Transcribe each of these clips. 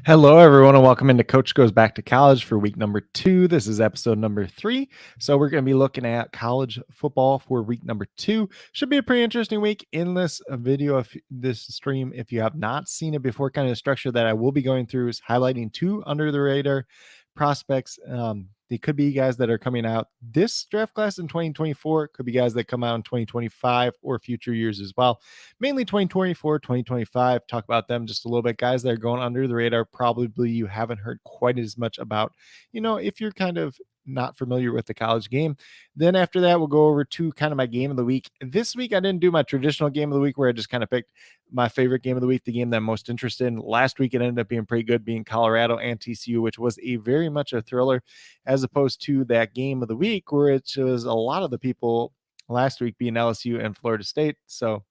Hello, everyone, and welcome into Coach Goes Back to College for week number 2. This is episode number 3. So, we're going to be looking at college football for week number 2. Should be a pretty interesting week in this video of this stream. If you have not seen it before, kind of the structure that I will be going through is highlighting 2 under the radar prospects. They could be guys that are coming out this draft class in 2024, could be guys that come out in 2025 or future years as well. Mainly 2024, 2025. Talk about them just a little bit. Guys that are going under the radar, probably you haven't heard quite as much about, if you're kind of not familiar with the college game. Then after that, we'll go over to kind of my game of the week. This week, I didn't do my traditional game of the week where I just kind of picked my favorite game of the week, the game that I'm most interested in. Last week, it ended up being pretty good, being Colorado and TCU, which was a very much a thriller, as opposed to that game of the week where it was a lot of the people last week being LSU and Florida State. So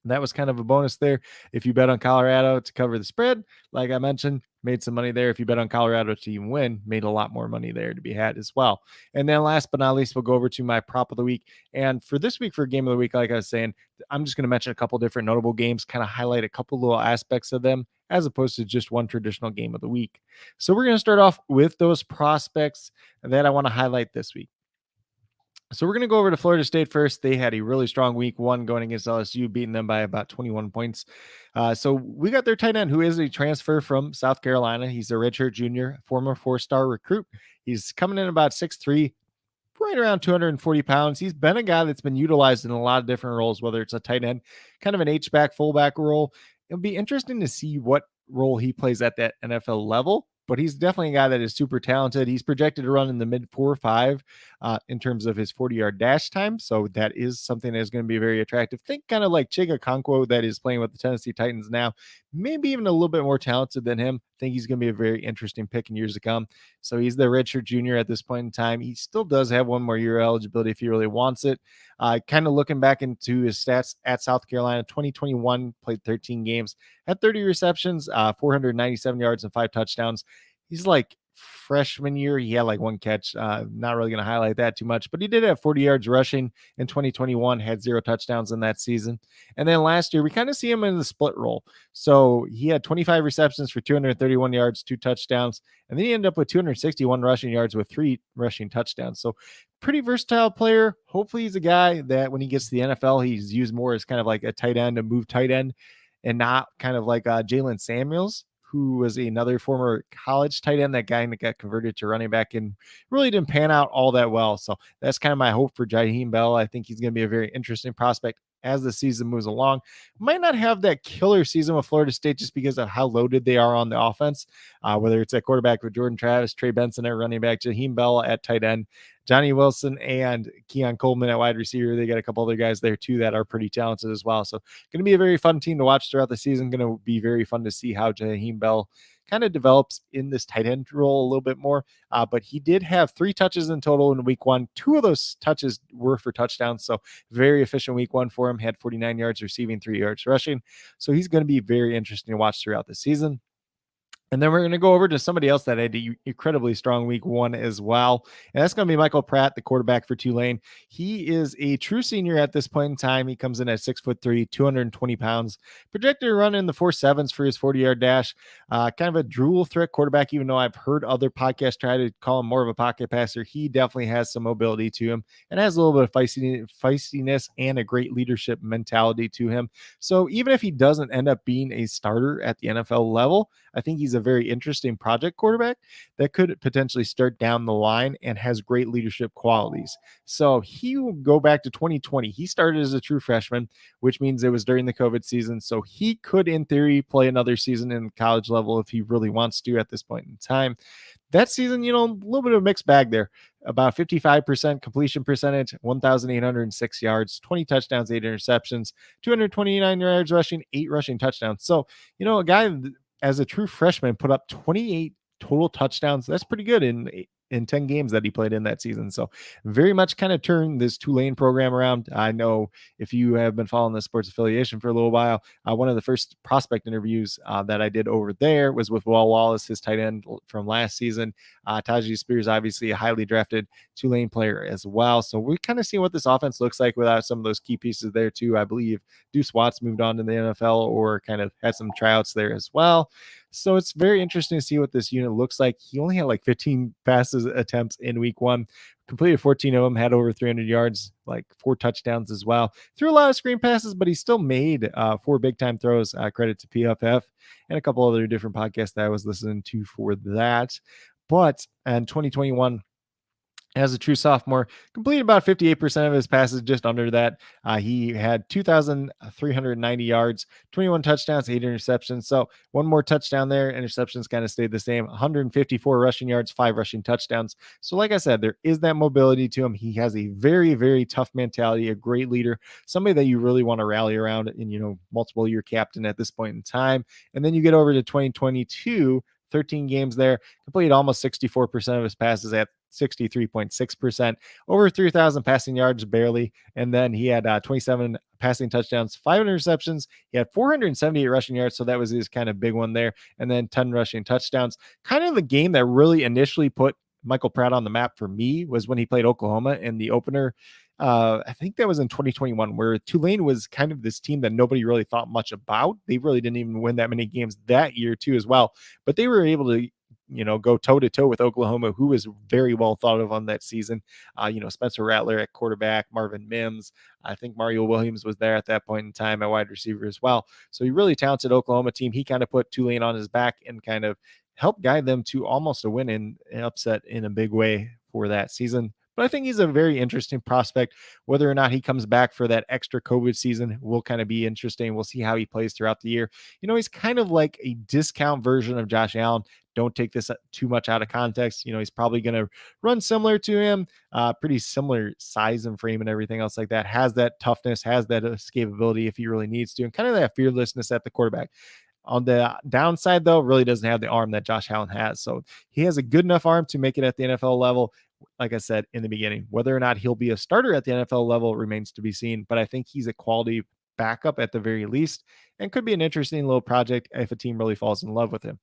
that was kind of a bonus there. If you bet on Colorado to cover the spread, like I mentioned, made some money there. If you bet on Colorado to even win, made a lot more money there to be had as well. And then last but not least, we'll go over to my prop of the week. And for this week, for game of the week, like I was saying, I'm just going to mention a couple different notable games, kind of highlight a couple little aspects of them as opposed to just one traditional game of the week. So we're going to start off with those prospects that I want to highlight this week. So we're going to go over to Florida State first. They had a really strong week one going against LSU, beating them by about 21 points. So we got their tight end, who is a transfer from South Carolina. He's a redshirt junior, former 4-star recruit. He's coming in about 6'3", right around 240 pounds. He's been a guy that's been utilized in a lot of different roles, whether it's a tight end, kind of an H-back, fullback role. It'll be interesting to see what role he plays at that NFL level, but he's definitely a guy that is super talented. He's projected to run in the mid 4.5 in terms of his 40-yard dash time. So that is something that is going to be very attractive. Think kind of like Chig Okonkwo that is playing with the Tennessee Titans now, maybe even a little bit more talented than him. I think he's going to be a very interesting pick in years to come. So he's the redshirt junior at this point in time. He still does have one more year eligibility if he really wants it. Kind of looking back into his stats at South Carolina, 2021, played 13 games, had 30 receptions, 497 yards and 5 touchdowns. He's like freshman year, he had like one catch. Not really going to highlight that too much, but he did have 40 yards rushing in 2021, had 0 touchdowns in that season. And then last year, we kind of see him in the split role. So he had 25 receptions for 231 yards, 2 touchdowns, and then he ended up with 261 rushing yards with 3 rushing touchdowns. So pretty versatile player. Hopefully he's a guy that when he gets to the NFL, he's used more as kind of like a tight end, a move tight end, and not kind of like Jalen Samuels, who was another former college tight end, that guy that got converted to running back and really didn't pan out all that well. So that's kind of my hope for Jaheim Bell. I think he's going to be a very interesting prospect as the season moves along. Might not have that killer season with Florida State just because of how loaded they are on the offense, whether it's at quarterback with Jordan Travis, Trey Benson at running back, Jaheim Bell at tight end, Johnny Wilson and Keon Coleman at wide receiver. They got a couple other guys there too that are pretty talented as well. So going to be a very fun team to watch throughout the season. Going to be very fun to see how Jaheim Bell kind of develops in this tight end role a little bit more. But he did have 3 touches in total in week one. 2 of those touches were for touchdowns. So very efficient week one for him. Had 49 yards receiving, 3 yards rushing. So he's going to be very interesting to watch throughout the season. And then we're going to go over to somebody else that had an incredibly strong week one as well. And that's going to be Michael Pratt, the quarterback for Tulane. He is a true senior at this point in time. He comes in at 6'3", 220 pounds, projected to run in the 4.7s for his 40-yard dash. Kind of a dual threat quarterback, even though I've heard other podcasts try to call him more of a pocket passer. He definitely has some mobility to him and has a little bit of feistiness and a great leadership mentality to him. So even if he doesn't end up being a starter at the NFL level, I think he's a very interesting project quarterback that could potentially start down the line and has great leadership qualities. So he will go back to 2020. He started as a true freshman, which means it was during the COVID season. So he could, in theory, play another season in college level if he really wants to at this point in time. That season, a little bit of a mixed bag there. About 55% completion percentage, 1,806 yards, 20 touchdowns, 8 interceptions, 229 yards rushing, 8 rushing touchdowns. So, a guy as a true freshman put up 28 total touchdowns. That's pretty good in 10 games that he played in that season. So very much kind of turned this Tulane program around. I know if you have been following the sports affiliation for a little while, one of the first prospect interviews that I did over there was with Will Wallace, his tight end from last season. Tyjae Spears, obviously a highly drafted Tulane player as well. So we kind of see what this offense looks like without some of those key pieces there too. I believe Deuce Watts moved on to the NFL or kind of had some tryouts there as well. So it's very interesting to see what this unit looks like. He only had like 15 passes attempts in week one, completed 14 of them, had over 300 yards, like 4 touchdowns as well. Threw a lot of screen passes, but he still made 4 big time throws. Credit to PFF and a couple other different podcasts that I was listening to for that. But in 2021, as a true sophomore, completed about 58% of his passes, just under that. He had 2,390 yards, 21 touchdowns, 8 interceptions. So one more touchdown there. Interceptions kind of stayed the same. 154 rushing yards, 5 rushing touchdowns. So, like I said, there is that mobility to him. He has a very, very tough mentality, a great leader, somebody that you really want to rally around, and multiple year captain at this point in time. And then you get over to 2022. 13 games there, completed almost 64% of his passes at 63.6%, over 3,000 passing yards barely. And then he had 27 passing touchdowns, 5 interceptions. He had 478 rushing yards. So that was his kind of big one there. And then 10 rushing touchdowns. Kind of the game that really initially put Michael Pratt on the map for me was when he played Oklahoma in the opener. I think that was in 2021, where Tulane was kind of this team that nobody really thought much about. They really didn't even win that many games that year, too, as well. But they were able to go toe to toe with Oklahoma, who was very well thought of on that season. Spencer Rattler at quarterback, Marvin Mims. I think Mario Williams was there at that point in time at wide receiver as well. So he really talented Oklahoma team. He kind of put Tulane on his back and kind of helped guide them to almost a win and an upset in a big way for that season. But I think he's a very interesting prospect. Whether or not he comes back for that extra COVID season will kind of be interesting. We'll see how he plays throughout the year. He's kind of like a discount version of Josh Allen. Don't take this too much out of context. He's probably going to run similar to him, pretty similar size and frame and everything else like that. Has that toughness, has that escapability if he really needs to, and kind of that fearlessness at the quarterback. On the downside, though, really doesn't have the arm that Josh Allen has. So he has a good enough arm to make it at the NFL level. Like I said in the beginning, whether or not he'll be a starter at the NFL level remains to be seen. But I think he's a quality backup at the very least, and could be an interesting little project if a team really falls in love with him.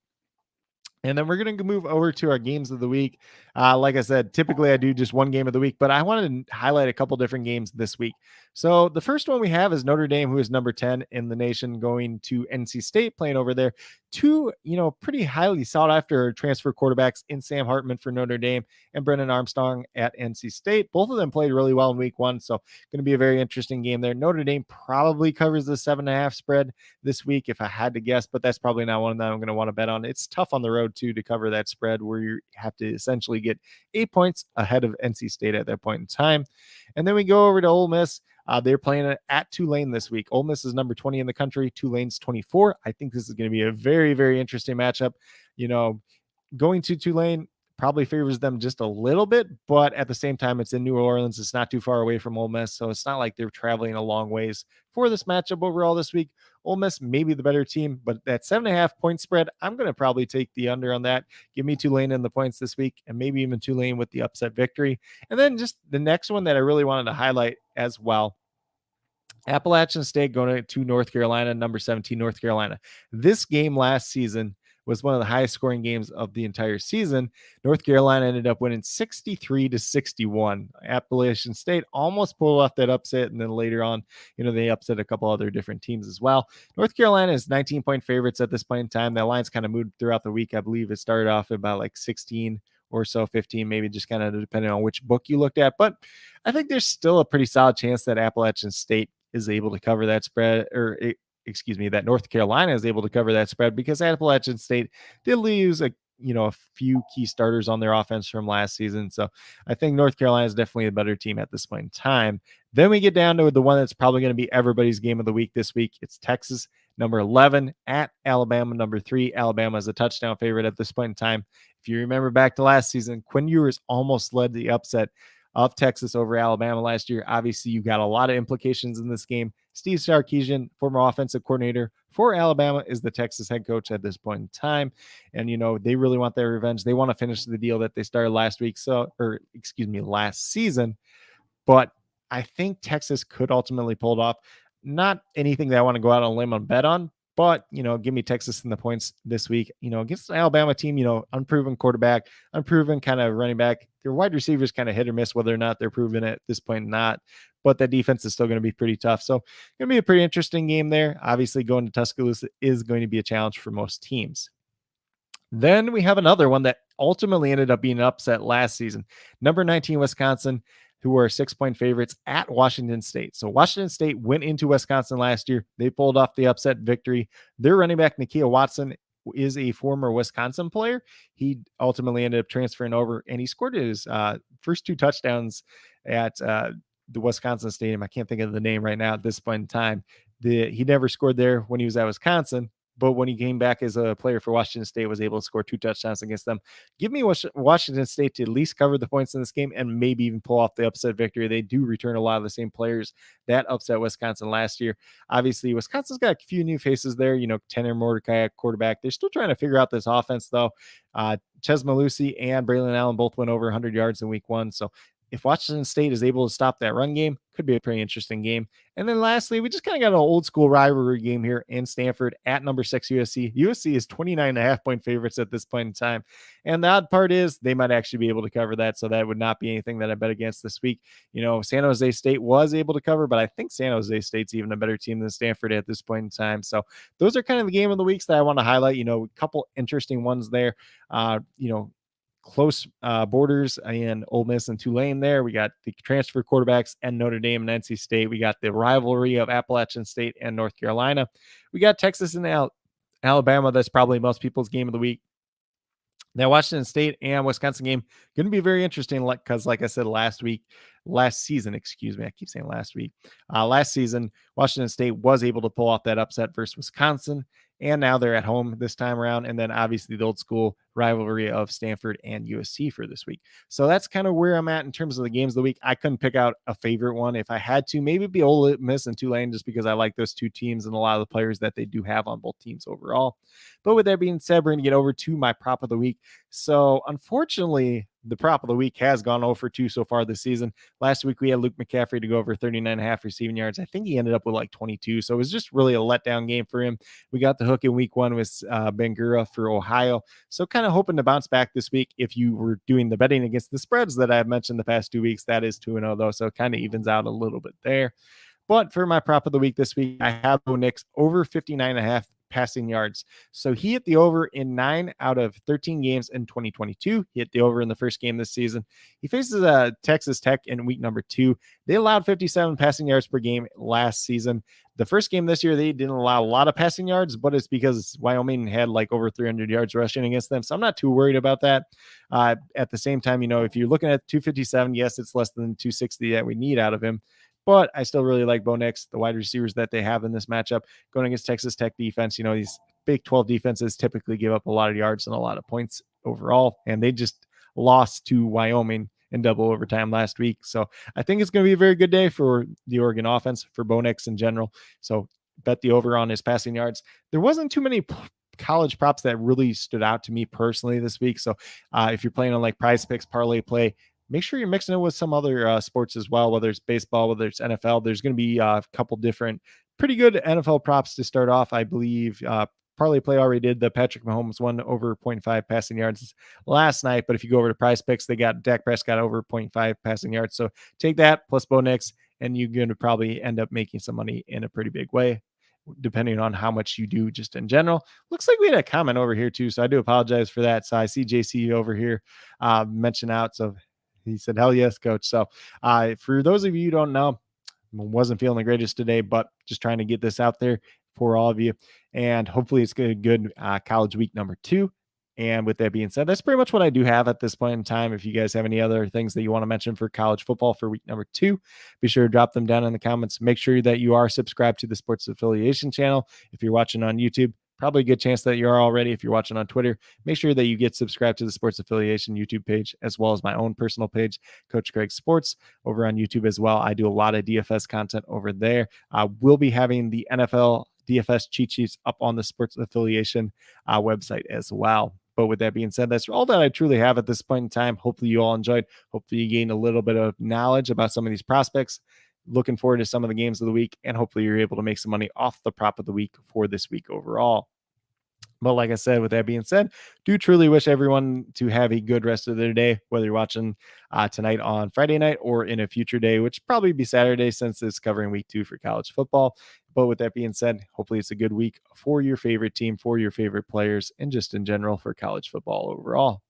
And then we're going to move over to our games of the week. Like I said, typically I do just one game of the week, but I wanted to highlight a couple different games this week. So the first one we have is Notre Dame, who is number 10 in the nation, going to NC State, playing over there. Two, pretty highly sought after transfer quarterbacks in Sam Hartman for Notre Dame and Brennan Armstrong at NC State. Both of them played really well in week one. So going to be a very interesting game there. Notre Dame probably covers the 7.5 spread this week, if I had to guess, but that's probably not one that I'm going to want to bet on. It's tough on the road too to cover that spread, where you have to essentially get 8 points ahead of NC State at that point in time. And then we go over to Ole Miss. They're playing at Tulane this week. Ole Miss is number 20 in the country. Tulane's 24. I think this is going to be a very, very interesting matchup. Going to Tulane probably favors them just a little bit, but at the same time, it's in New Orleans. It's not too far away from Ole Miss, so it's not like they're traveling a long ways for this matchup overall this week. Ole Miss may be the better team, but that 7.5 point spread, I'm going to probably take the under on that. Give me Tulane in the points this week, and maybe even Tulane with the upset victory. And then just the next one that I really wanted to highlight as well, Appalachian State going to North Carolina, number 17 North Carolina. This game last season was one of the highest scoring games of the entire season. North Carolina ended up winning 63-61. Appalachian State almost pulled off that upset, and then later on, they upset a couple other different teams as well. North Carolina is 19-point favorites at this point in time. That line's kind of moved throughout the week. I believe it started off about like 16 or so, 15, maybe, just kind of depending on which book you looked at. But I think there's still a pretty solid chance that Appalachian State is able to cover that spread, that North Carolina is able to cover that spread, because Appalachian State did lose a few key starters on their offense from last season. So I think North Carolina is definitely a better team at this point in time. Then we get down to the one that's probably going to be everybody's game of the week this week. It's Texas, number 11, at Alabama, number 3. Alabama is a touchdown favorite at this point in time. If you remember back to last season, Quinn Ewers almost led the upset of Texas over Alabama last year. Obviously, you got a lot of implications in this game. Steve Sarkisian, former offensive coordinator for Alabama, is the Texas head coach at this point in time. And, they really want their revenge. They want to finish the deal that they started last season. But I think Texas could ultimately pull it off. Not anything that I want to go out on a limb and bet on, but, give me Texas in the points this week, against an Alabama team, unproven quarterback, unproven kind of running back. Their wide receivers kind of hit or miss whether or not they're proven at this point or not, but that defense is still going to be pretty tough. So going to be a pretty interesting game there. Obviously, going to Tuscaloosa is going to be a challenge for most teams. Then we have another one that ultimately ended up being an upset last season. Number 19, Wisconsin, who were 6-point favorites at Washington State. So Washington State went into Wisconsin last year. They pulled off the upset victory. Their running back, Nakia Watson, is a former Wisconsin player. He ultimately ended up transferring over, and he scored his first 2 touchdowns at the Wisconsin Stadium. I can't think of the name right now at this point in time. He never scored there when he was at Wisconsin, but when he came back as a player for Washington State, was able to score 2 touchdowns against them. Give me Washington State to at least cover the points in this game and maybe even pull off the upset victory. They do return a lot of the same players that upset Wisconsin last year. Obviously, Wisconsin's got a few new faces there. Tanner Mordecai at quarterback. They're still trying to figure out this offense, though. Ches Malusi and Braylon Allen both went over 100 yards in week 1. So if Washington State is able to stop that run game, could be a pretty interesting game. And then lastly, we just kind of got an old school rivalry game here in Stanford at number 6 USC. USC is 29.5-point favorites at this point in time. And the odd part is they might actually be able to cover that. So that would not be anything that I bet against this week. San Jose State was able to cover, but I think San Jose State's even a better team than Stanford at this point in time. So those are kind of the game of the weeks that I want to highlight. A couple interesting ones there. Close borders in Ole Miss and Tulane there. We got the transfer quarterbacks and Notre Dame and NC State. We got the rivalry of Appalachian State and North Carolina. We got Texas and Alabama. That's probably most people's game of the week. Now, Washington State and Wisconsin game going to be very interesting because, like I said, last season, I keep saying last week. Last season, Washington State was able to pull off that upset versus Wisconsin, and now they're at home this time around. And then obviously the old school rivalry of Stanford and USC for this week. So that's kind of where I'm at in terms of the games of the week. I couldn't pick out a favorite one. If I had to, maybe it'd be Ole Miss and Tulane, just because I like those two teams and a lot of the players that they do have on both teams overall. But with that being said, we're going to get over to my prop of the week. So unfortunately, the prop of the week has gone over 2 so far this season. Last week, we had Luke McCaffrey to go over 39.5 receiving yards. I think he ended up with like 22. So it was just really a letdown game for him. We got the hook in week 1 with Bangura for Ohio. So kind of hoping to bounce back this week. If you were doing the betting against the spreads that I've mentioned the past 2 weeks, that is 2-0 though. So it kind of evens out a little bit there. But for my prop of the week this week, I have Bo Nix over 59.5 passing yards. So he hit the over in 9 out of 13 games in 2022. He hit the over in the first game this season. He faces Texas Tech in week number 2. They allowed 57 passing yards per game last season. The first game this year, they didn't allow a lot of passing yards, but it's because Wyoming had like over 300 yards rushing against them. So I'm not too worried about that. At the same time, if you're looking at 257, yes, it's less than 260 that we need out of him. But I still really like Bo Nix, the wide receivers that they have in this matchup going against Texas Tech defense. These Big 12 defenses typically give up a lot of yards and a lot of points overall, and they just lost to Wyoming in double overtime last week. So I think it's going to be a very good day for the Oregon offense, for Bo Nix in general. So bet the over on his passing yards. There wasn't too many college props that really stood out to me personally this week. So if you're playing on like Prize Picks, Parlay Play, make sure you're mixing it with some other sports as well, whether it's baseball, whether it's NFL. There's going to be a couple different pretty good NFL props to start off. I believe Parlay Play already did the Patrick Mahomes one over 0.5 passing yards last night. But if you go over to Prize Picks, they got Dak Prescott over 0.5 passing yards. So take that plus Bo Nix, and you're going to probably end up making some money in a pretty big way, depending on how much you do just in general. Looks like we had a comment over here too, so I do apologize for that. So I see JC over here mention out. So he said, hell yes, coach. So for those of you who don't know, wasn't feeling the greatest today, but just trying to get this out there for all of you. And hopefully it's good college week number 2. And with that being said, that's pretty much what I do have at this point in time. If you guys have any other things that you want to mention for college football for week number 2, be sure to drop them down in the comments. Make sure that you are subscribed to the Sports Affiliation channel. If you're watching on YouTube, probably a good chance that you are already. If you're watching on Twitter, make sure that you get subscribed to the Sports Affiliation YouTube page, as well as my own personal page, Coach Craig Sports, over on YouTube as well. I do a lot of DFS content over there. We'll be having the NFL DFS cheat sheets up on the Sports Affiliation website as well. But with that being said, that's all that I truly have at this point in time. Hopefully you all enjoyed. Hopefully you gained a little bit of knowledge about some of these prospects. Looking forward to some of the games of the week, and hopefully you're able to make some money off the prop of the week for this week overall. But like I said, with that being said, do truly wish everyone to have a good rest of their day, whether you're watching tonight on Friday night or in a future day, which probably be Saturday since it's covering week 2 for college football. But with that being said, hopefully it's a good week for your favorite team, for your favorite players, and just in general for college football overall.